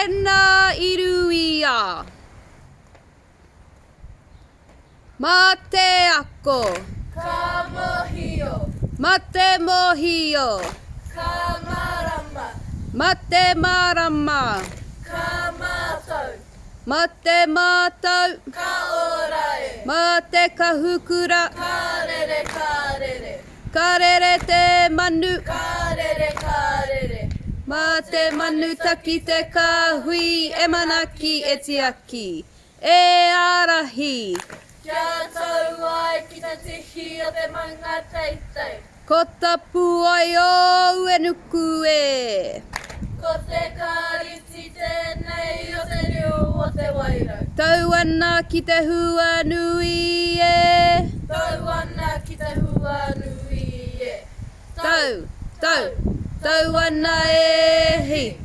Tēnā iruia. Mate ako. Ka mohio. Mate mohio. Ka marama. Mate marama. Ka mātou. Mate mātou. Ka orae. Mate kahukura. Ka rere ka rere. Ka rere te manu. Ka rere ka rere. Mate manutaki te kāhui e manaki e tiaki. E arahi. Kia tau ai ki te tihi o te manga teitei. Ko tapu ai o e nuku e. Ko te kāriti tēnei o te riu o te wairau. Tau ana ki te hua nui e. Tau ana ki te hua nui e. Tau ana e hi.